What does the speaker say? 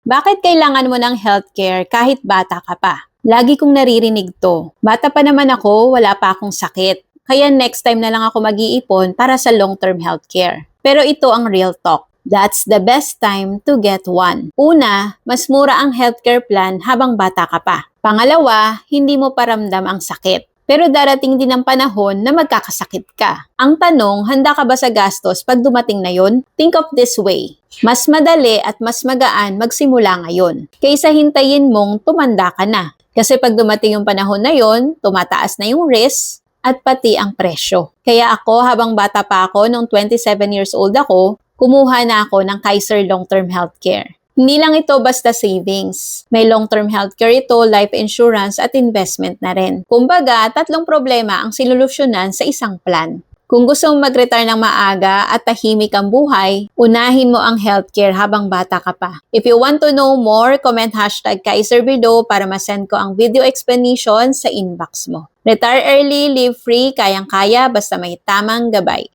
Bakit kailangan mo ng healthcare kahit bata ka pa? Lagi kong naririnig to. Bata pa naman ako, wala pa akong sakit. Kaya next time na lang ako mag-iipon para sa long-term healthcare. Pero ito ang real talk. That's the best time to get one. Una, mas mura ang healthcare plan habang bata ka pa. Pangalawa, hindi mo paramdam ang sakit. Pero darating din ang panahon na magkakasakit ka. Ang tanong, handa ka ba sa gastos pag dumating na yon? Think of this way. Mas madali at mas magaan magsimula ngayon kaysa hintayin mong tumanda ka na. Kasi pag dumating yung panahon na yon, tumataas na yung risk at pati ang presyo. Kaya ako, habang bata pa ako, nung 27 years old ako, kumuha na ako ng Kaiser Long-Term Healthcare. Hindi lang ito basta savings. May long-term healthcare ito, life insurance at investment na rin. Kumbaga, 3 problema ang silulusyonan sa isang plan. Kung gusto mong mag-retire ng maaga at tahimik ang buhay, unahin mo ang healthcare habang bata ka pa. If you want to know more, comment #Kaiser below para masend ko ang video explanation sa inbox mo. Retire early, live free, kayang-kaya basta may tamang gabay.